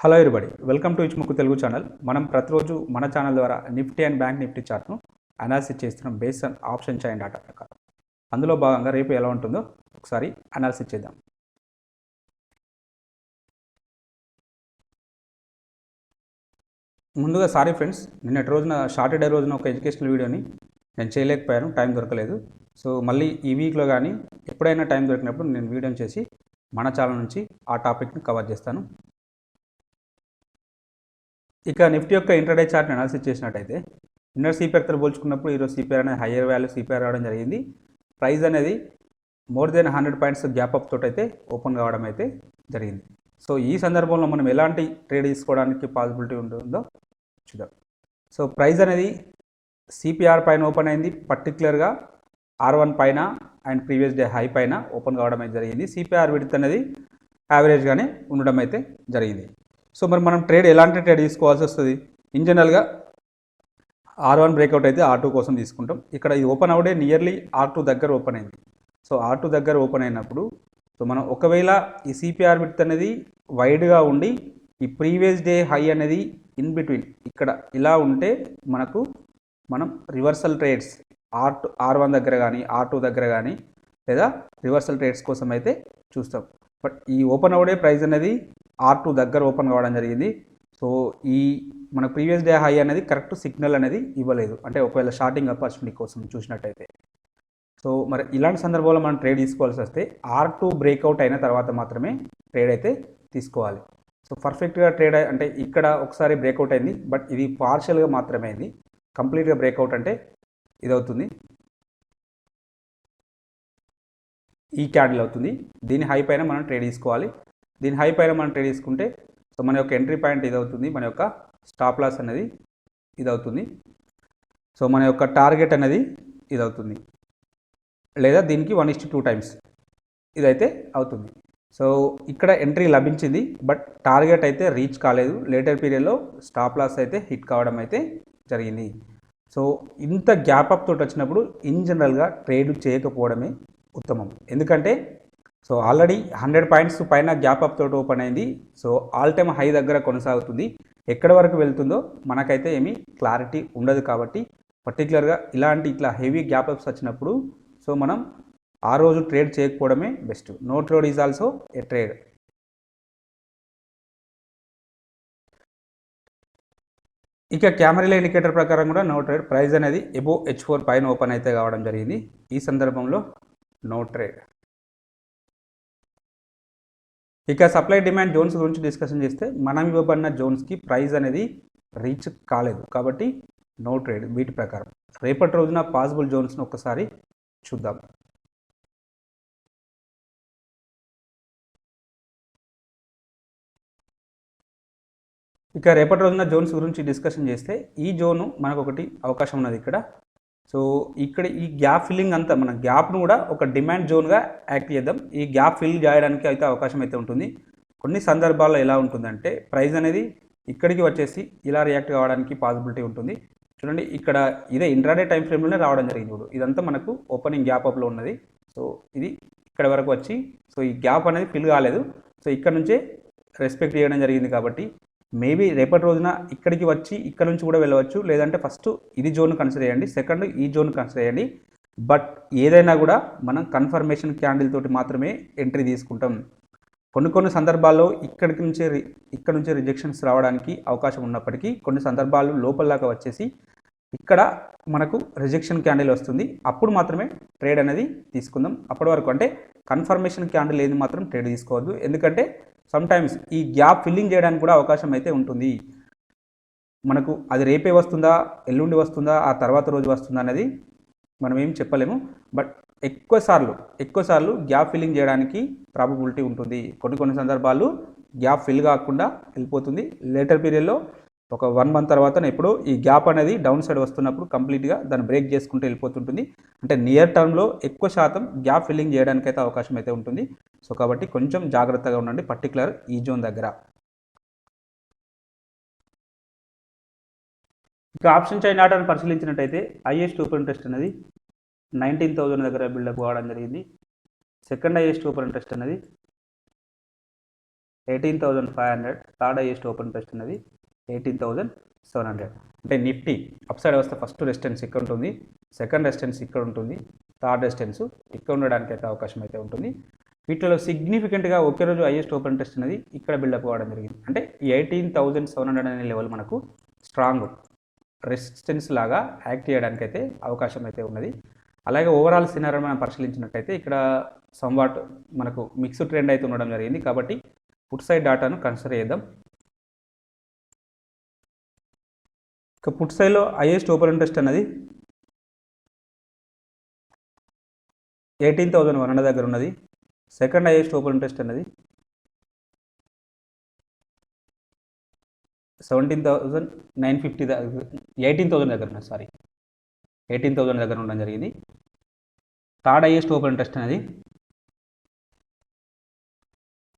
Hello everybody, welcome to ఇచ్ముక్కు Telugu channel. మనం ప్రతిరోజు మన ఛానల్ ద్వారా నిఫ్టీ అండ్ బ్యాంక్ నిఫ్టీ చార్ట్ను అనాలిసిస్ చేస్తున్నాం based on option chain data ప్రకారం. అందులో భాగంగా రేపు ఎలా ఉంటుందో ఒకసారి అనాలిసిస్ చేద్దాం. ముందుగా సారీ ఫ్రెండ్స్, నిన్నటి రోజున సాటర్డే రోజున ఒక ఎడ్యుకేషనల్ వీడియోని నేను చేయలేకపోయాను, టైం దొరకలేదు. సో మళ్ళీ ఈ వీక్లో కానీ ఎప్పుడైనా టైం దొరికినప్పుడు నేను వీడియోని చేసి మన ఛానల్ నుంచి ఆ టాపిక్ని కవర్ చేస్తాను. ఇక నిఫ్టీ యొక్క ఇంట్రాడే చార్ట్ని అనాలిసిస్ చేసినట్టయితే నిన్న సిపిఆర్తో పోల్చుకున్నప్పుడు ఈరోజు సిపిఆర్ అనేది హయ్యర్ వాల్యూ సిపిఆర్ రావడం జరిగింది. ప్రైస్ అనేది more than 100 points gap up తోటి అయితే ఓపెన్ కావడం అయితే జరిగింది. సో ఈ సందర్భంలో మనం ఎలాంటి ట్రేడ్ తీసుకోవడానికి పాసిబిలిటీ ఉంటుందో చూద్దాం. సో ప్రైస్ అనేది సిపిఆర్ పైన ఓపెన్ అయింది, పర్టికులర్గా R1 పైన అండ్ ప్రీవియస్ డే హై పైన ఓపెన్ కావడం అయితే జరిగింది. సిపిఆర్ విడ్త్ అనేది యావరేజ్గానే ఉండడం అయితే జరిగింది. సో మరి మనం ఎలాంటి ట్రేడ్ తీసుకోవాల్సి వస్తుంది? ఇన్ జనరల్గా R1 బ్రేక్అవుట్ అయితే R2 కోసం తీసుకుంటాం. ఇక్కడ ఇది ఓపెన్ అవుడే నియర్లీ R2 దగ్గర ఓపెన్ అయింది. సో R2 దగ్గర ఓపెన్ అయినప్పుడు సో మనం ఒకవేళ ఈ సిపిఆర్ విడ్త్ అనేది వైడ్గా ఉండి ఈ ప్రీవియస్ డే హై అనేది ఇన్ బిట్వీన్ ఇక్కడ ఇలా ఉంటే మనం రివర్సల్ ట్రేడ్స్ R1 దగ్గర కానీ R2 దగ్గర కానీ లేదా రివర్సల్ ట్రేడ్స్ కోసం అయితే చూస్తాం. బట్ ఈ ఓపెన్ అవుడే ప్రైస్ అనేది R2 దగ్గర ఓపెన్ కావడం జరిగింది. సో ఈ మన ప్రీవియస్ డే హై అనేది కరెక్ట్ సిగ్నల్ అనేది ఇవ్వలేదు, అంటే ఒకవేళ షార్టింగ్ ఆపర్చునిటీ కోసం చూసినట్టయితే. సో మరి ఇలాంటి సందర్భంలో మనం ట్రేడ్ తీసుకోవాల్సి వస్తే R2 బ్రేక్అవుట్ అయిన తర్వాత మాత్రమే ట్రేడ్ అయితే తీసుకోవాలి. సో పర్ఫెక్ట్గా ట్రేడ్ అంటే ఇక్కడ ఒకసారి బ్రేక్అవుట్ అయింది, బట్ ఇది పార్షియల్గా మాత్రమే అయింది. కంప్లీట్గా బ్రేక్అవుట్ అంటే ఇది అవుతుంది, ఈ క్యాండిల్ అవుతుంది. దీని హై పైన మనం ట్రేడ్ తీసుకోవాలి. దీని హై పైన మనం ట్రేడ్ తీసుకుంటే సో మన యొక్క ఎంట్రీ పాయింట్ ఇది అవుతుంది, మన యొక్క స్టాప్ లాస్ అనేది ఇది అవుతుంది. సో మన యొక్క టార్గెట్ అనేది ఇది అవుతుంది, లేదా దీనికి 1:2 టైమ్స్ ఇదైతే అవుతుంది. సో ఇక్కడ ఎంట్రీ లభించింది, బట్ టార్గెట్ అయితే రీచ్ కాలేదు. లేటర్ పీరియడ్లో స్టాప్ లాస్ అయితే హిట్ కావడం అయితే జరిగింది. సో ఇంత గ్యాప్ అప్ తోటి వచ్చినప్పుడు ఇన్ జనరల్గా ట్రేడ్ చేయకపోవడమే ఉత్తమం. ఎందుకంటే సో ఆల్రెడీ 100 పాయింట్స్ పైన గ్యాప్ అప్ తోటి ఓపెన్ అయింది. సో ఆల్ టైమ్ హై దగ్గర కొనసాగుతుంది. ఎక్కడి వరకు వెళ్తుందో మనకైతే ఏమీ క్లారిటీ ఉండదు. కాబట్టి పర్టికులర్గా ఇట్లా హెవీ గ్యాప్ అప్స్ వచ్చినప్పుడు సో మనం ఆ రోజు ట్రేడ్ చేయకపోవడమే best. No trade is also a trade. ఇక క్యామెరా ఇండికేటర్ ప్రకారం కూడా నో ట్రేడ్. ప్రైస్ అనేది అబోవ్ H4 పైన ఓపెన్ అయితే కావడం జరిగింది. ఈ సందర్భంలో నో ట్రేడ్. ఇక సప్లై డిమాండ్ జోన్స్ గురించి డిస్కషన్ చేస్తే మనం ఇవ్వబడిన జోన్స్కి ప్రైస్ అనేది రీచ్ కాలేదు, కాబట్టి నో ట్రేడ్. వీటి ప్రకారం రేపటి రోజున పాసిబుల్ జోన్స్ను ఒకసారి చూద్దాం. ఇక రేపటి రోజున జోన్స్ గురించి డిస్కషన్ చేస్తే ఈ జోను మనకు ఒకటి అవకాశం ఉన్నది ఇక్కడ. సో ఇక్కడ ఈ గ్యాప్ ఫిల్లింగ్ అంతా మన గ్యాప్ను కూడా ఒక డిమాండ్ జోన్గా యాక్ట్ చేద్దాం. ఈ గ్యాప్ ఫిల్ చేయడానికి అయితే అవకాశం అయితే ఉంటుంది. కొన్ని సందర్భాల్లో ఎలా ఉంటుందంటే ప్రైస్ అనేది ఇక్కడికి వచ్చేసి ఇలా రియాక్ట్ కావడానికి పాసిబిలిటీ ఉంటుంది. చూడండి, ఇక్కడ ఇదే ఇంట్రాడే టైం ఫ్రేమ్లోనే రావడం జరిగింది. ఇప్పుడు ఇదంతా మనకు ఓపెనింగ్ గ్యాప్ అప్లో ఉన్నది. సో ఇది ఇక్కడ వరకు వచ్చి సో ఈ గ్యాప్ అనేది ఫిల్ కాలేదు. సో ఇక్కడ నుంచే రెస్పెక్ట్ చేయడం జరిగింది. కాబట్టి మేబీ రేపటి రోజున ఇక్కడికి వచ్చి ఇక్కడ నుంచి కూడా వెళ్ళవచ్చు, లేదంటే ఫస్ట్ ఇది జోన్ కన్సిడర్ చేయండి, సెకండ్ ఈ జోన్ కన్సిడర్ చేయండి. బట్ ఏదైనా కూడా మనం కన్ఫర్మేషన్ క్యాండిల్ తోటి మాత్రమే ఎంట్రీ తీసుకుంటాం. కొన్ని సందర్భాల్లో ఇక్కడ నుంచి రిజెక్షన్స్ రావడానికి అవకాశం ఉన్నప్పటికీ కొన్ని సందర్భాలు లోపలలాగా వచ్చేసి ఇక్కడ మనకు రిజెక్షన్ క్యాండిల్ వస్తుంది. అప్పుడు మాత్రమే ట్రేడ్ అనేది తీసుకుందాం. అప్పటి వరకు అంటే కన్ఫర్మేషన్ క్యాండిల్ ఏది మాత్రం ట్రేడ్ తీసుకోవద్దు. ఎందుకంటే సమ్టైమ్స్ ఈ గ్యాప్ ఫిల్లింగ్ చేయడానికి కూడా అవకాశం అయితే ఉంటుంది. మనకు అది రేపే వస్తుందా, ఎల్లుండి వస్తుందా, ఆ తర్వాత రోజు వస్తుందా అనేది మనం ఏం చెప్పలేము. బట్ ఎక్కువసార్లు గ్యాప్ ఫిల్లింగ్ చేయడానికి ప్రాబబిలిటీ ఉంటుంది. కొన్ని సందర్భాలు గ్యాప్ ఫిల్ కాకుండా వెళ్ళిపోతుంది. లేటర్ పీరియడ్లో ఒక 1 మంత్ తర్వాత ఎప్పుడో ఈ గ్యాప్ అనేది డౌన్ సైడ్ వస్తున్నప్పుడు కంప్లీట్గా దాన్ని బ్రేక్ చేసుకుంటూ వెళ్ళిపోతుంటుంది. అంటే నియర్ టర్మ్లో ఎక్కువ శాతం గ్యాప్ ఫిల్లింగ్ చేయడానికి అయితే అవకాశం అయితే ఉంటుంది. సో కాబట్టి కొంచెం జాగ్రత్తగా ఉండండి, పర్టికులర్ ఈ జోన్ దగ్గర. ఇక ఆప్షన్ చైన్ ఆర్డర్ని పరిశీలించినట్టయితే హైయెస్ట్ ఓపెన్ ఇంట్రెస్ట్ అనేది 19,000 దగ్గర బిల్డప్ కావడం జరిగింది. సెకండ్ హైయెస్ట్ ఓపెన్ ఇంట్రెస్ట్ అనేది 18,500. థర్డ్ హైయెస్ట్ ఓపెన్ ఇంట్రెస్ట్ అనేది 18,700. అంటే నిఫ్టీ అప్ సైడ్ వస్తే ఫస్ట్ రెసిస్టెన్స్ ఇక్కడ ఉంటుంది, సెకండ్ రెసిస్టెన్స్ ఇక్కడ ఉంటుంది, థర్డ్ రెసిస్టెన్స్ ఇక్కడ ఉండడానికి అయితే అవకాశం అయితే ఉంటుంది. వీటిలో సిగ్నిఫికెంట్గా ఒకే రోజు హైయెస్ట్ ఓపెన్ ఇంట్రెస్ట్ అనేది ఇక్కడ బిల్డప్ అవ్వడం జరిగింది. అంటే 18,700 అనే లెవెల్ మనకు స్ట్రాంగ్ రెసిస్టెన్స్ లాగా యాక్ట్ చేయడానికి అయితే అవకాశం అయితే ఉన్నది. అలాగే ఓవరాల్ సినారీ మనం పరిశీలించినట్టయితే ఇక్కడ సంవాట్ మనకు మిక్స్డ్ ట్రెండ్ అయితే ఉండడం జరిగింది. కాబట్టి పుట్ సైడ్ డాటాను కన్సిడర్ చేద్దాం. ఇక పుట్ సైడ్లో హైయెస్ట్ ఓపెన్ ఇంట్రెస్ట్ అనేది 18,100 దగ్గర ఉన్నది. సెకండ్ హైయెస్ట్ ఓపెన్ ఇంట్రెస్ట్ అనేది 17,950 18,000 దగ్గర ఉన్నది. 18,000 దగ్గర ఉండడం జరిగింది. థర్డ్ హైయెస్ట్ ఓపెన్ ఇంట్రెస్ట్ అనేది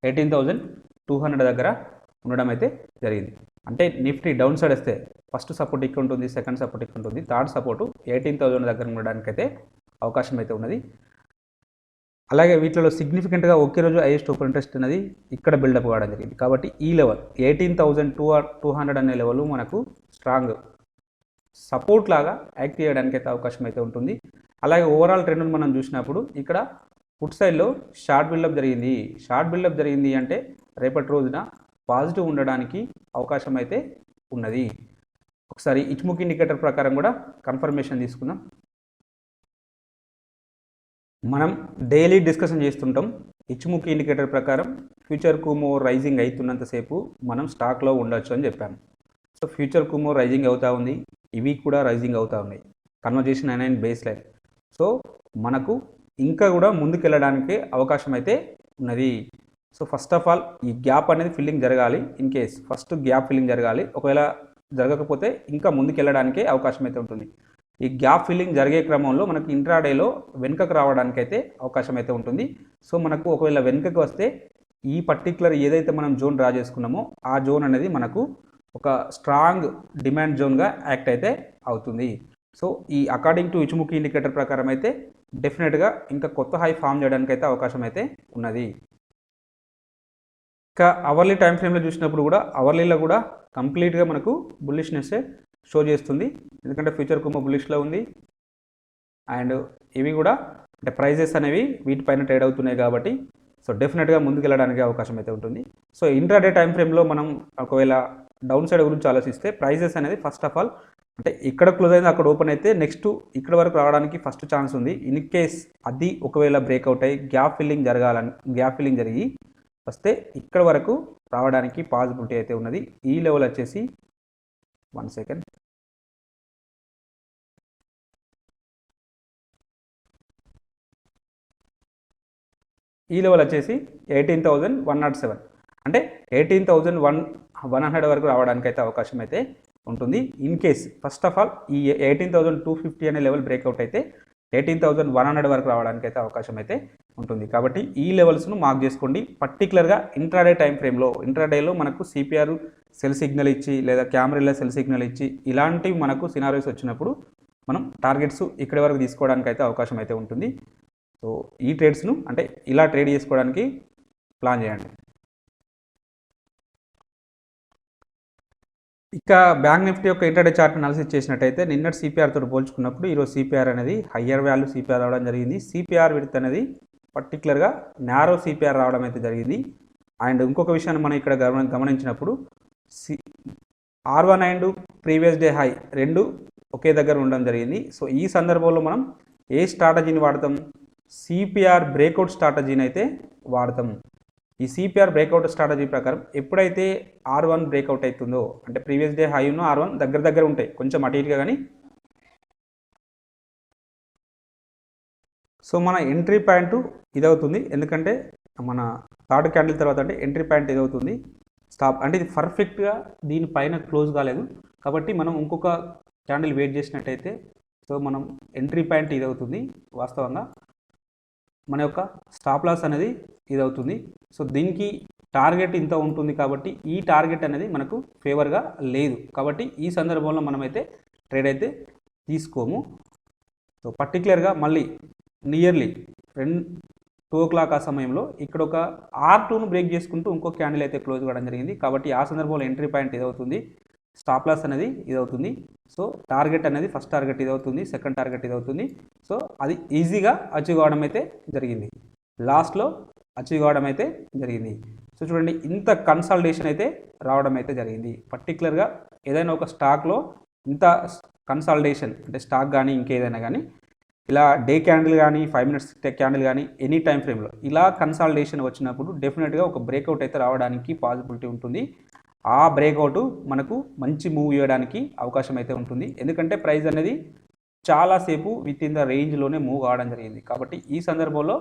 18,200 దగ్గర ఉండడం అయితే జరిగింది. అంటే నిఫ్టీ డౌన్ సైడ్ వస్తే ఫస్ట్ సపోర్ట్ ఇక్కడ ఉంటుంది, సెకండ్ సపోర్ట్ ఇక్కడ ఉంటుంది, థర్డ్ సపోర్టు 18,000 దగ్గర ఉండడానికి అయితే అవకాశం అయితే ఉన్నది. అలాగే వీటిలో సిగ్నిఫికెంట్గా ఒకే రోజు హైయెస్ట్ ఓపెన్ ఇంట్రెస్ట్ అనేది ఇక్కడ బిల్డప్ కావడం జరిగింది. కాబట్టి ఈ లెవెల్ 18,200 అనే లెవెల్ మనకు స్ట్రాంగ్ సపోర్ట్ లాగా యాక్ట్ చేయడానికి అయితే అవకాశం అయితే ఉంటుంది. అలాగే ఓవరాల్ ట్రెండ్ మనం చూసినప్పుడు ఇక్కడ పుట్ సైడ్లో షార్ట్ బిల్డప్ జరిగింది. షార్ట్ బిల్డప్ జరిగింది అంటే రేపటి రోజున పాజిటివ్ ఉండడానికి అవకాశం అయితే ఉన్నది. ఒకసారి ఇచ్ముక్ ఇండికేటర్ ప్రకారం కూడా కన్ఫర్మేషన్ తీసుకుందాం. మనం డైలీ డిస్కషన్ చేస్తుంటాం. ఇచ్ముక్ ఇండికేటర్ ప్రకారం ఫ్యూచర్ కుమో రైజింగ్ అవుతున్నంతసేపు మనం స్టాక్లో ఉండొచ్చు అని చెప్పాము. సో ఫ్యూచర్ కుమో రైజింగ్ అవుతూ ఉంది, ఇవి కూడా రైజింగ్ అవుతూ ఉన్నాయి. కన్వర్జేషన్ అయిన బేస్ లైన్. సో మనకు ఇంకా కూడా ముందుకెళ్ళడానికి అవకాశం అయితే ఉన్నది. సో ఫస్ట్ ఆఫ్ ఆల్ ఈ గ్యాప్ అనేది ఫిల్లింగ్ జరగాలి. In case first gap filling జరగాలి. ఒకవేళ జరగకపోతే ఇంకా ముందుకెళ్ళడానికే అవకాశం అయితే ఉంటుంది. ఈ గ్యాప్ ఫిల్లింగ్ జరిగే క్రమంలో మనకు ఇంట్రాడేలో వెనుకకు రావడానికి అయితే అవకాశం అయితే ఉంటుంది. సో మనకు ఒకవేళ వెనుకకు వస్తే ఈ పర్టికులర్ ఏదైతే మనం జోన్ డ్రా చేసుకున్నామో ఆ జోన్ అనేది మనకు ఒక స్ట్రాంగ్ డిమాండ్ జోన్గా యాక్ట్ అయితే అవుతుంది. సో ఈ అకార్డింగ్ టు ఇచ్ముక్ ఇండికేటర్ ప్రకారం అయితే డెఫినెట్గా ఇంకా కొత్త హై ఫామ్ చేయడానికి అయితే అవకాశం అయితే ఉన్నది. ఇంకా అవర్లీ టైం ఫ్రేమ్లో చూసినప్పుడు కూడా అవర్లీలో కూడా కంప్లీట్గా మనకు బుల్లిష్నెస్ షో చేస్తుంది. ఎందుకంటే ఫ్యూచర్ కుమో బుల్లిష్లో ఉంది అండ్ ఇవి కూడా అంటే ప్రైజెస్ అనేవి వీటిపైన ట్రేడ్ అవుతున్నాయి కాబట్టి సో డెఫినెట్గా ముందుకెళ్ళడానికి అవకాశం అయితే ఉంటుంది. సో ఇంట్రాడే టైం ఫ్రేమ్లో మనం ఒకవేళ డౌన్ సైడ్ గురించి ఆలోచిస్తే ప్రైజెస్ అనేది ఫస్ట్ ఆఫ్ ఆల్ అంటే ఇక్కడ క్లోజ్ అయింది అక్కడ ఓపెన్ అయితే నెక్స్ట్ ఇక్కడ వరకు రావడానికి ఫస్ట్ ఛాన్స్ ఉంది. ఇన్ కేస్ అది ఒకవేళ బ్రేక్అవుట్ అయ్యి గ్యాప్ ఫిల్లింగ్ జరిగి వస్తే ఇక్కడ వరకు రావడానికి పాసిబిలిటీ అయితే ఉన్నది. ఈ లెవెల్ వచ్చేసి 1 సెకండ్ ఈ లెవెల్ వచ్చేసి 18,107 అంటే 18,100 వరకు రావడానికి అయితే అవకాశం అయితే ఉంటుంది. In case first of all ఈ 18,250 అనే లెవెల్ బ్రేక్అవుట్ అయితే 18,100 వరకు రావడానికి అయితే అవకాశం అయితే ఉంటుంది. కాబట్టి ఈ లెవెల్స్ను మార్క్ చేసుకోండి. పర్టికులర్గా ఇంట్రాడే టైం ఫ్రేమ్లో ఇంట్రాడేలో మనకు సిపిఆర్ సెల్ సిగ్నల్ ఇచ్చి లేదా క్యామరీలో సెల్ సిగ్నల్ ఇచ్చి ఇలాంటివి మనకు సినారియోస్ వచ్చినప్పుడు మనం టార్గెట్స్ ఇక్కడి వరకు తీసుకోవడానికి అయితే అవకాశం అయితే ఉంటుంది. సో ఈ ట్రేడ్స్ను అంటే ఇలా ట్రేడ్ చేసుకోవడానికి ప్లాన్ చేయండి. ఇక బ్యాంక్ నిఫ్టీ యొక్క ఇంటర్డే చార్ట్ అనాలిసిస్ చేసినట్టయితే నిన్నటి సిపిఆర్ తోటి పోల్చుకున్నప్పుడు ఈరోజు సిపిఆర్ అనేది హయ్యర్ వాల్యూ సిపిఆర్ రావడం జరిగింది. సిపిఆర్ విడ్త్ అనేది పర్టికులర్గా నారో సిపిఆర్ రావడం అయితే జరిగింది. అండ్ ఇంకొక విషయాన్ని మనం ఇక్కడ గమనించినప్పుడు R1 and previous day high రెండు ఒకే దగ్గర ఉండడం జరిగింది. సో ఈ సందర్భంలో మనం ఏ స్ట్రాటజీని వాడతాం? సిపిఆర్ బ్రేక్అవుట్ స్ట్రాటజీని అయితే వాడతాం. ఈ సిపిఆర్ బ్రేక్అవుట్ స్ట్రాటజీ ప్రకారం ఎప్పుడైతే R1 బ్రేక్అవుట్ అవుతుందో అంటే ప్రీవియస్ డే హై ఉన్న R1 దగ్గర ఉంటాయి కొంచెం అటు ఇటుగా కానీ సో మన ఎంట్రీ పాయింట్ ఇదవుతుంది. ఎందుకంటే మన థర్డ్ క్యాండిల్ తర్వాత అంటే ఎంట్రీ పాయింట్ ఇదవుతుంది. స్టాప్ అంటే ఇది పర్ఫెక్ట్గా దీనిపైన క్లోజ్ కాలేదు కాబట్టి మనం ఇంకొక క్యాండిల్ వెయిట్ చేసినట్టయితే సో మనం ఎంట్రీ పాయింట్ ఇదవుతుంది. వాస్తవంగా మన యొక్క స్టాప్ లాస్ అనేది ఇదవుతుంది. సో దీనికి టార్గెట్ ఇంత ఉంటుంది కాబట్టి ఈ టార్గెట్ అనేది మనకు ఫేవర్గా లేదు కాబట్టి ఈ సందర్భంలో మనమైతే ట్రేడ్ అయితే తీసుకోము. సో పర్టికులర్గా మళ్ళీ నియర్లీ 2 o'clock ఆ సమయంలో ఇక్కడ ఒక R2ను బ్రేక్ చేసుకుంటూ ఇంకో క్యాండిల్ అయితే క్లోజ్ కావడం జరిగింది. కాబట్టి ఆ సందర్భంలో ఎంట్రీ పాయింట్ ఇదవుతుంది, స్టాప్ లాస్ అనేది ఇదవుతుంది. సో టార్గెట్ అనేది ఫస్ట్ టార్గెట్ ఇదవుతుంది, సెకండ్ టార్గెట్ ఇదవుతుంది. సో అది ఈజీగా అచీవ్ కావడం అయితే జరిగింది, లాస్ట్లో అచీవ్ కావడం అయితే జరిగింది. సో చూడండి, ఇంత కన్సాలిడేషన్ అయితే రావడం అయితే జరిగింది. పర్టికులర్గా ఏదైనా ఒక స్టాక్లో ఇంత కన్సాలిడేషన్ అంటే స్టాక్ కానీ ఇంకేదైనా కానీ ఇలా డే క్యాండిల్ కానీ 5 minutes క్యాండిల్ కానీ ఎనీ టైం ఫ్రేమ్లో ఇలా కన్సాలిడేషన్ వచ్చినప్పుడు డెఫినెట్గా ఒక బ్రేక్అవుట్ అయితే రావడానికి పాసిబిలిటీ ఉంటుంది. ఆ బ్రేక్అవుట్ మనకు మంచి మూవ్ చేయడానికి అవకాశం అయితే ఉంటుంది. ఎందుకంటే ప్రైస్ అనేది చాలాసేపు విత్ ఇన్ ద రేంజ్లోనే మూవ్ కావడం జరిగింది. కాబట్టి ఈ సందర్భంలో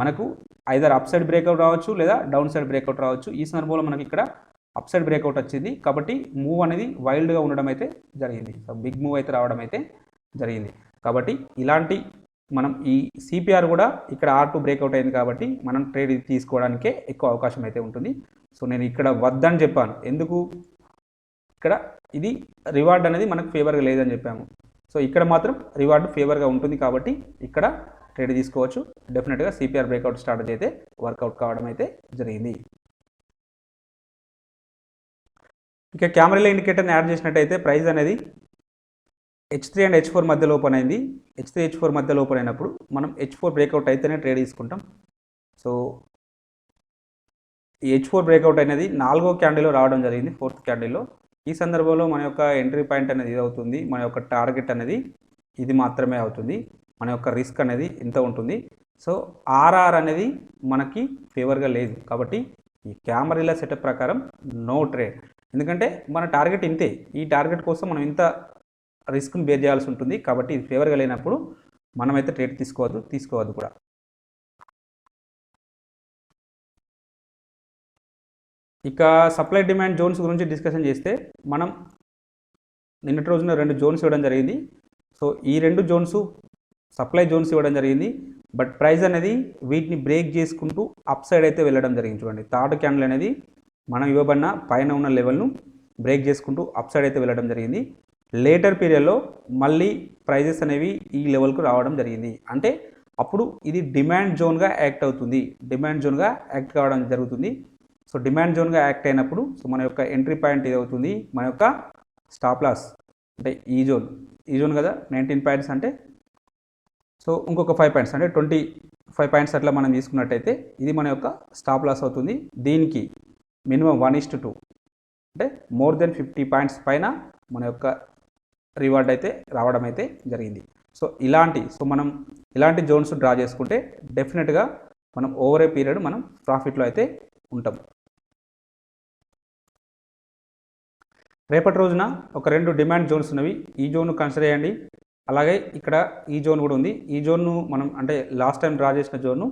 మనకు ఐదర్ అప్ సైడ్ బ్రేక్అవుట్ రావచ్చు లేదా డౌన్ సైడ్ బ్రేక్అవుట్ రావచ్చు. ఈ సందర్భంలో మనకి ఇక్కడ అప్ సైడ్ బ్రేక్అవుట్ వచ్చింది కాబట్టి మూవ్ అనేది వైల్డ్గా ఉండడం అయితే జరిగింది. సో బిగ్ మూవ్ అయితే రావడం అయితే జరిగింది. కాబట్టి ఇలాంటి మనం ఈ సిపిఆర్ కూడా ఇక్కడ R2 బ్రేక్అవుట్ అయింది కాబట్టి మనం ట్రేడ్ తీసుకోవడానికే ఎక్కువ అవకాశం అయితే ఉంటుంది. సో నేను ఇక్కడ వద్దని చెప్పాను, ఎందుకు ఇక్కడ ఇది రివార్డ్ అనేది మనకు ఫేవర్గా లేదని చెప్పాము. సో ఇక్కడ మాత్రం రివార్డ్ ఫేవర్గా ఉంటుంది కాబట్టి ఇక్కడ ట్రేడ్ తీసుకోవచ్చు. డెఫినెట్గా సిపిఆర్ బ్రేక్అవుట్ స్ట్రాటజీ అయితే వర్కౌట్ కావడం అయితే జరిగింది. ఇక కెమెరాలో ఇండికేటర్ని యాడ్ చేసినట్టయితే ప్రైస్ అనేది H3 అండ్ H4 మధ్యలో ఓపెన్ అయింది. H3 H4 మధ్యలో ఓపెన్ అయినప్పుడు మనం H4 బ్రేక్అవుట్ అయితేనే ట్రేడ్ తీసుకుంటాం. సో ఈ H4 బ్రేక్అవుట్ అనేది 4వ క్యాండిల్లో రావడం జరిగింది, 4th క్యాండిల్లో. ఈ సందర్భంలో మన యొక్క ఎంట్రీ పాయింట్ అనేది ఇది అవుతుంది, మన యొక్క టార్గెట్ అనేది ఇది మాత్రమే అవుతుంది, మన యొక్క రిస్క్ అనేది ఇంత ఉంటుంది. సో ఆర్ఆర్ అనేది మనకి ఫేవర్గా లేదు కాబట్టి ఈ కెమెరాల సెటప్ ప్రకారం నో ట్రేడ్. ఎందుకంటే మన టార్గెట్ ఇంతే, ఈ టార్గెట్ కోసం మనం ఇంత రిస్క్ని బేర్ చేయాల్సి ఉంటుంది. కాబట్టి ఇది ఫేవర్గా లేనప్పుడు మనమైతే ట్రేడ్ తీసుకోవద్దు కూడా. ఇక సప్లై డిమాండ్ జోన్స్ గురించి డిస్కషన్ చేస్తే మనం నిన్నటి రోజున 2 జోన్స్ ఇవ్వడం జరిగింది. సో ఈ 2 జోన్స్ సప్లై జోన్స్ ఇవ్వడం జరిగింది. బట్ ప్రైస్ అనేది వీటిని బ్రేక్ చేసుకుంటూ అప్ సైడ్ అయితే వెళ్ళడం జరిగింది. చూడండి, థర్డ్ క్యాండిల్ అనేది మనం ఇవ్వబడిన పైన ఉన్న లెవెల్ను బ్రేక్ చేసుకుంటూ అప్ సైడ్ అయితే వెళ్ళడం జరిగింది. లేటర్ పీరియడ్లో మళ్ళీ ప్రైజెస్ అనేవి ఈ లెవెల్కు రావడం జరిగింది. అంటే అప్పుడు ఇది డిమాండ్ జోన్గా యాక్ట్ అవుతుంది, డిమాండ్ జోన్గా యాక్ట్ కావడం జరుగుతుంది. సో డిమాండ్ జోన్గా యాక్ట్ అయినప్పుడు సో మన యొక్క ఎంట్రీ పాయింట్ ఇది అవుతుంది, మన యొక్క స్టాప్ లాస్ అంటే ఈ జోన్ కదా 19 పాయింట్స్ అంటే సో ఇంకొక 5 పాయింట్స్ అంటే 25 పాయింట్స్ అట్లా మనం తీసుకున్నట్టయితే ఇది మన యొక్క స్టాప్ లాస్ అవుతుంది. దీనికి మినిమం 1:2 అంటే మోర్ దెన్ 50 పాయింట్స్ పైన మన యొక్క రివార్డ్ అయితే రావడం అయితే జరిగింది. సో మనం ఇలాంటి జోన్స్ డ్రా చేసుకుంటే డెఫినెట్గా మనం ఓవర్ ఏ పీరియడ్ మనం ప్రాఫిట్లో అయితే ఉంటాం. రేపటి రోజున ఒక 2 డిమాండ్ జోన్స్ ఉన్నవి, ఈ జోన్ కన్సిడర్ చేయండి. అలాగే ఇక్కడ ఈ జోన్ కూడా ఉంది. ఈ జోన్ను మనం అంటే లాస్ట్ టైం డ్రా చేసిన జోన్ను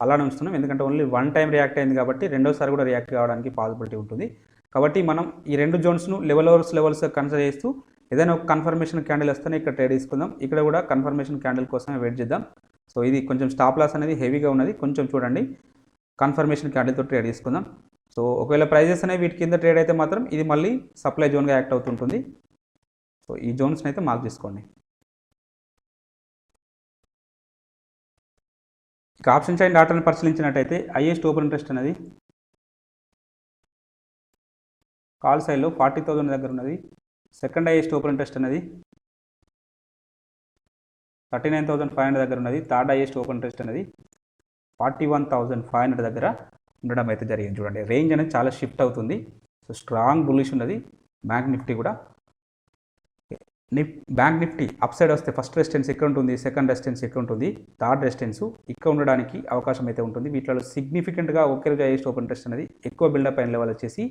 అలానే ఉంచుతున్నాం, ఎందుకంటే ఓన్లీ 1 టైం రియాక్ట్ అయింది కాబట్టి రెండోసారి కూడా రియాక్ట్ కావడానికి పాసిబిలిటీ ఉంటుంది. కాబట్టి మనం ఈ 2 జోన్స్ను లెవెల్స్ కన్సిడర్ చేస్తూ ఏదైనా ఒక కన్ఫర్మేషన్ క్యాండిల్ వస్తేనే ఇక్కడ ట్రేడ్ తీసుకుందాం. ఇక్కడ కూడా కన్ఫర్మేషన్ క్యాండిల్ కోసమే వెయిట్ చేద్దాం. సో ఇది కొంచెం స్టాప్ లాస్ అనేది హెవీగా ఉన్నది, కొంచెం చూడండి, కన్ఫర్మేషన్ క్యాండిల్తో ట్రేడ్ తీసుకుందాం. సో ఒకవేళ ప్రైజెస్ అనేవి వీటి కింద ట్రేడ్ అయితే మాత్రం ఇది మళ్ళీ సప్లై జోన్గా యాక్ట్ అవుతుంటుంది. సో ఈ జోన్స్ని అయితే మార్క్ చేసుకోండి. ఇక ఆప్షన్ చైన్ డాటాను పరిశీలించినట్టయితే హైయెస్ట్ ఓపెన్ ఇంట్రెస్ట్ అనేది కాల్ సైడ్లో 40,000 దగ్గర ఉన్నది. సెకండ్ హైయెస్ట్ ఓపెన్ ఇంట్రెస్ట్ అనేది 39,500 దగ్గర ఉన్నది. థర్డ్ హైయెస్ట్ ఓపెన్ ఇంట్రెస్ట్ అనేది 41,500 దగ్గర ఉండడం అయితే జరిగింది. చూడండి, రేంజ్ అనేది చాలా షిఫ్ట్ అవుతుంది. సో స్ట్రాంగ్ బుల్లిష్ ఉన్నది. బ్యాంక్ నిఫ్టీ కూడా బ్యాంక్ నిఫ్టీ అప్ సైడ్ వస్తే ఫస్ట్ రెసిస్టెన్స్ ఎక్కడ ఉంటుంది, సెకండ్ రెసిస్టెన్స్ ఎక్కడ ఉంటుంది, థర్డ్ రెసిస్టెన్స్ ఇక్కడ ఉండడానికి అవకాశం అయితే ఉంటుంది. వీటిలో సిగ్నిఫికెంట్గా ఒక్కరిగా హైయెస్ట్ ఓపెన్ ఇంట్రెస్ట్ అనేది ఎక్కువ బిల్డప్ అయిన లెవెల్ వచ్చేసి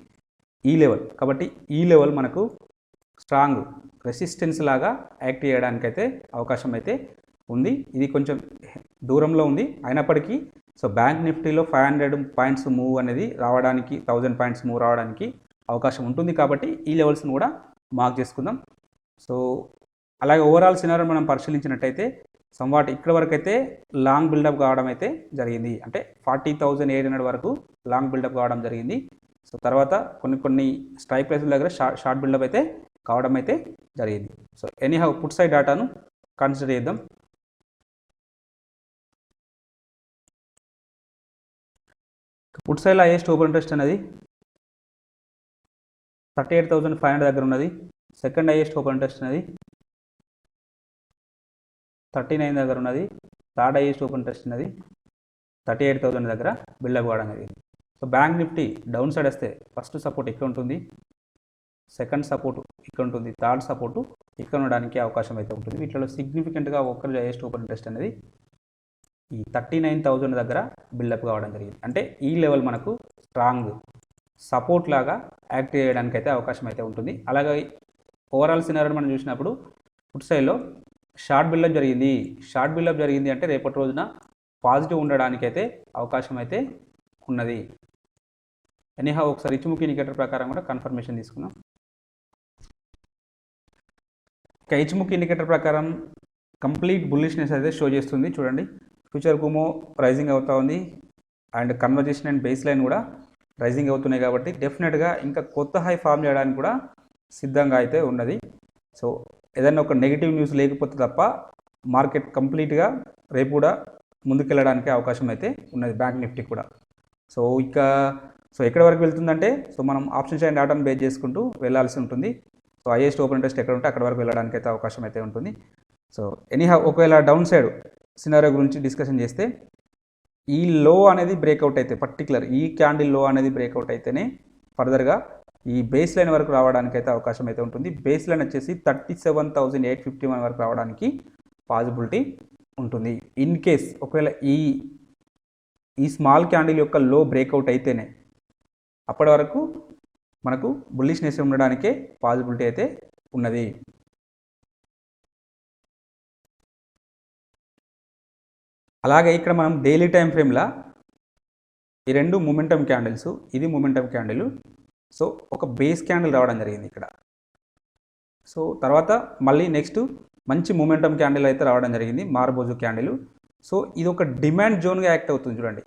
ఈ లెవెల్. కాబట్టి ఈ లెవెల్ మనకు స్ట్రాంగ్ రెసిస్టెన్స్ లాగా యాక్ట్ చేయడానికి అయితే అవకాశం అయితే ఉంది. ఇది కొంచెం దూరంలో ఉంది అయినప్పటికీ సో బ్యాంక్ నిఫ్టీలో 500 పాయింట్స్ మూవ్ అనేది రావడానికి, 1000 పాయింట్స్ మూవ్ రావడానికి అవకాశం ఉంటుంది. కాబట్టి ఈ లెవెల్స్ని కూడా మార్క్ చేసుకుందాం. సో అలాగే ఓవరాల్ సినారియో మనం పరిశీలించినట్టయితే సంవాట్ ఇక్కడ వరకు అయితే లాంగ్ బిల్డప్ కావడం అయితే జరిగింది. అంటే 40,800 వరకు లాంగ్ బిల్డప్ కావడం జరిగింది. సో తర్వాత కొన్ని స్ట్రైక్ ప్రైస్ దగ్గర షార్ట్ బిల్డప్ అయితే కావడం అయితే జరిగింది. సో ఎనీహౌ పుట్ సైడ్ డాటాను కన్సిడర్ చేద్దాం. పుట్ సైడ్లో హైయెస్ట్ ఓపెన్ ఇంట్రెస్ట్ అనేది 38,500 దగ్గర ఉన్నది. సెకండ్ హైయెస్ట్ ఓపెన్ ఇంట్రెస్ట్ అనేది 39 దగ్గర ఉన్నది. థర్డ్ హైయెస్ట్ ఓపెన్ ఇంట్రెస్ట్ అనేది 38,000 దగ్గర బిల్డప్ కావడం అనేది. So bank Nifty down side వస్తే ఫస్ట్ సపోర్ట్ ఇక్కడ ఉంటుంది, సెకండ్ సపోర్ట్ ఇక్కడ ఉంటుంది, థర్డ్ సపోర్ట్ ఇక్కడ ఉండడానికి అవకాశం అయితే ఉంటుంది. వీటిలో సిగ్నిఫికెంట్గా ఒక్కరు హైయెస్ట్ ఓపెన్ ఇంట్రెస్ట్ అనేది ఈ 39,000 దగ్గర బిల్డప్ కావడం జరిగింది. అంటే ఈ లెవెల్ మనకు స్ట్రాంగ్ సపోర్ట్ లాగా యాక్ట్ చేయడానికి అయితే అవకాశం అయితే ఉంటుంది. అలాగే ఓవరాల్ సినారియోని మనం చూసినప్పుడు ఫుట్ సైడ్లో షార్ట్ బిల్డప్ జరిగింది. షార్ట్ బిల్డప్ జరిగింది అంటే రేపటి రోజున పాజిటివ్ ఉండడానికి అయితే అవకాశం అయితే ఉన్నది. ఎనీహా ఒకసారి ఇచ్చిముఖి ఇండికేటర్ ప్రకారం కూడా కన్ఫర్మేషన్ తీసుకున్నాం. ఇక ఇచ్చిముఖి ఇండికేటర్ ప్రకారం కంప్లీట్ బుల్లిష్నెస్ అయితే షో చేస్తుంది. చూడండి, ఫ్యూచర్ కుమో రైజింగ్ అవుతూ ఉంది and conversation and base line కూడా రైజింగ్ అవుతున్నాయి. కాబట్టి డెఫినెట్గా ఇంకా కొత్త హై ఫామ్ చేయడానికి కూడా సిద్ధంగా అయితే ఉన్నది. సో ఏదైనా ఒక నెగిటివ్ న్యూస్ లేకపోతే తప్ప మార్కెట్ కంప్లీట్గా రేపు కూడా ముందుకెళ్ళడానికి అవకాశం అయితే ఉన్నది, బ్యాంక్ నిఫ్టీ కూడా. సో ఎక్కడి వరకు వెళ్తుందంటే మనం ఆప్షన్స్ అండ్ డాటాను బేస్ చేసుకుంటూ వెళ్ళాల్సి ఉంటుంది. సో హైయెస్ట్ ఓపెన్ ఇంట్రెస్ట్ ఎక్కడ ఉంటే అక్కడ వరకు వెళ్ళడానికి అయితే అవకాశం అయితే ఉంటుంది. సో ఎనీహా ఒకవేళ డౌన్ సైడ్ సినారియో గురించి డిస్కషన్ చేస్తే ఈ లో అనేది బ్రేక్అవుట్ అయితే పర్టికులర్ ఈ క్యాండిల్ లో అనేది బ్రేక్అవుట్ అయితేనే ఫర్దర్గా ఈ బేస్ లైన్ వరకు రావడానికి అయితే అవకాశం అయితే ఉంటుంది. బేస్ లైన్ వచ్చేసి 37,851 వరకు రావడానికి పాసిబిలిటీ ఉంటుంది. ఇన్ కేస్ ఒకవేళ ఈ స్మాల్ క్యాండిల్ యొక్క లో బ్రేక్అవుట్ అయితేనే అప్పటి వరకు మనకు బుల్లిష్నెస్ ఉండడానికే పాసిబిలిటీ అయితే ఉన్నది. అలాగే ఇక్కడ మనం డైలీ టైం ఫ్రేమ్లో ఈ రెండు మొమెంటమ్ క్యాండిల్స్, ఇది మొమెంటమ్ క్యాండిల్. సో ఒక బేస్ క్యాండిల్ రావడం జరిగింది ఇక్కడ. సో తర్వాత మళ్ళీ నెక్స్ట్ మంచి మొమెంటమ్ క్యాండిల్ అయితే రావడం జరిగింది, మార్బోజు క్యాండిల్. సో ఇది ఒక డిమాండ్ జోన్గా యాక్ట్ అవుతుంది. చూడండి,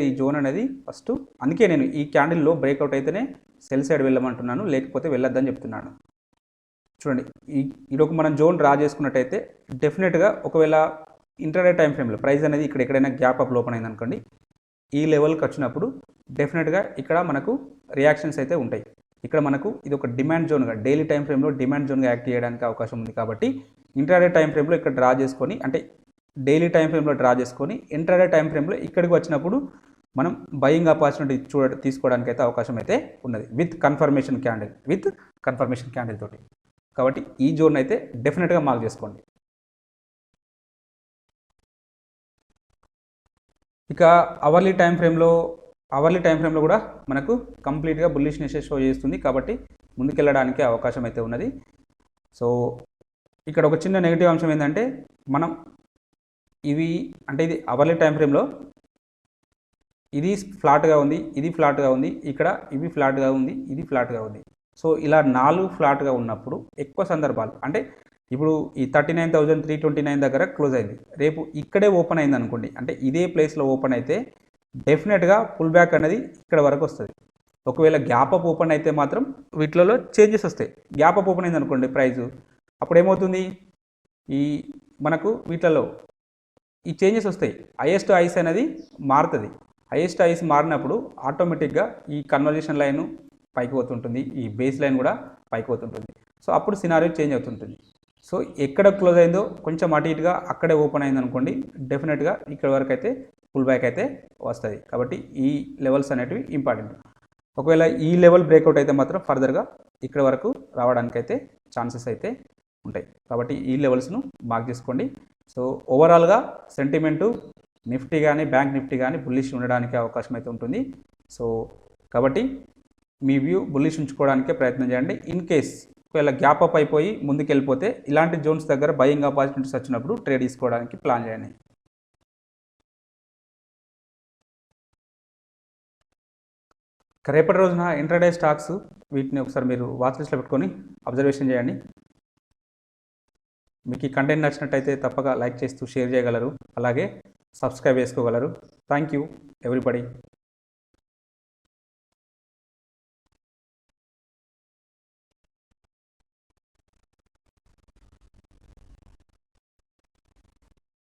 ఈ జోన్ అనేది ఫస్ట్, అందుకే నేను ఈ క్యాండిల్లో బ్రేక్అవుట్ అయితేనే సెల్ సైడ్ వెళ్ళమంటున్నాను, లేకపోతే వెళ్ళొద్దని చెప్తున్నాను. చూడండి, ఇది ఒక మనం జోన్ డ్రా చేసుకున్నట్టయితే డెఫినెట్గా ఒకవేళ ఇంటర్డే టైం ఫ్రేమ్లో ప్రైస్ అనేది ఇక్కడ ఎక్కడైనా గ్యాప్ అప్ ఓపెన్ అయింది అనుకోండి, ఈ లెవెల్కి వచ్చినప్పుడు డెఫినెట్గా ఇక్కడ మనకు రియాక్షన్స్ అయితే ఉంటాయి. ఇక్కడ మనకు ఇది ఒక డిమాండ్ జోన్గా డైలీ టైం ఫ్రేమ్లో డిమాండ్ జోన్గా యాక్ట్ చేయడానికి అవకాశం ఉంది. కాబట్టి ఇంటర్డే టైం ఫ్రేమ్లో ఇక్కడ డ్రా చేసుకొని, అంటే డైలీ టైం ఫ్రేమ్లో డ్రా చేసుకొని ఇంటర్డే టైం ఫ్రేమ్లో ఇక్కడికి వచ్చినప్పుడు మనం బయింగ్ ఆపర్చునిటీ తీసుకోవడానికి అయితే అవకాశం అయితే ఉన్నది విత్ కన్ఫర్మేషన్ క్యాండిల్ తోటి. కాబట్టి ఈ జోన్ అయితే డెఫినెట్గా మార్క్ చేసుకోండి. ఇక అవర్లీ టైం ఫ్రేమ్లో కూడా మనకు కంప్లీట్గా బుల్లిష్నెస్ షో చేస్తుంది. కాబట్టి ముందుకెళ్ళడానికి అవకాశం అయితే ఉన్నది. సో ఇక్కడ ఒక చిన్న నెగిటివ్ అంశం ఏంటంటే మనం ఇది అవర్లీ టైం ఫ్రేమ్లో ఇది ఫ్లాట్గా ఉంది, ఇది ఫ్లాట్గా ఉంది, ఇక్కడ ఇవి ఫ్లాట్గా ఉంది, ఇది ఫ్లాట్గా ఉంది. సో ఇలా 4 ఫ్లాట్గా ఉన్నప్పుడు ఎక్కువ సందర్భాలు, అంటే ఇప్పుడు ఈ 39,329 దగ్గర క్లోజ్ అయింది, రేపు ఇక్కడే ఓపెన్ అయింది అనుకోండి, అంటే ఇదే ప్లేస్లో ఓపెన్ అయితే డెఫినెట్గా పుల్ బ్యాక్ అనేది ఇక్కడ వరకు వస్తుంది. ఒకవేళ గ్యాప్ అప్ ఓపెన్ అయితే మాత్రం వీటిలో చేంజెస్ వస్తాయి. గ్యాప్ అప్ ఓపెన్ అయింది అనుకోండి ప్రైజు, అప్పుడు ఏమవుతుంది, మనకు వీటిలో ఈ చేంజెస్ వస్తాయి. హైయెస్ట్ ఐస్ అనేది మారుతుంది. హైయెస్ట్ ఐస్ మారినప్పుడు ఆటోమేటిక్గా ఈ కన్వర్జేషన్ లైన్ పైకి పోతుంటుంది, ఈ బేస్ లైన్ కూడా పైకి పోతుంటుంది. సో అప్పుడు సినారియో చేంజ్ అవుతుంటుంది. సో ఎక్కడ క్లోజ్ అయిందో కొంచెం అటు ఇటుగా అక్కడే ఓపెన్ అయింది అనుకోండి, డెఫినెట్గా ఇక్కడ వరకు అయితే పుల్ బ్యాక్ అయితే వస్తుంది. కాబట్టి ఈ లెవెల్స్ అనేటివి ఇంపార్టెంట్. ఒకవేళ ఈ లెవెల్ బ్రేక్అవుట్ అయితే మాత్రం ఫర్దర్గా ఇక్కడ వరకు రావడానికైతే ఛాన్సెస్ అయితే ఉంటాయి. కాబట్టి ఈ లెవెల్స్ను మార్క్ చేసుకోండి. సో ఓవరాల్గా సెంటిమెంటు నిఫ్టీ కానీ బ్యాంక్ నిఫ్టీ కానీ బుల్లిష్ ఉండడానికి అవకాశం అయితే ఉంటుంది. సో కాబట్టి మీ వ్యూ బుల్లిష్ ఉంచుకోవడానికే ప్రయత్నం చేయండి. ఇన్ కేస్ ఒకవేళ గ్యాప్ అప్ అయిపోయి ముందుకు వెళ్ళిపోతే ఇలాంటి జోన్స్ దగ్గర బయింగ్ ఆపర్చునిటీస్ వచ్చినప్పుడు ట్రేడ్ తీసుకోవడానికి ప్లాన్ చేయండి. రేపటి రోజున ఇంట్రాడే స్టాక్స్ వీటిని ఒకసారి మీరు వాచ్ లిస్ట్లో పెట్టుకొని అబ్జర్వేషన్ చేయండి. మీకు ఈ కంటెంట్ నచ్చినట్టయితే తప్పక లైక్ చేస్తూ షేర్ చేయగలరు, అలాగే సబ్స్క్రైబ్ చేసుకోగలరు. Thank you everybody.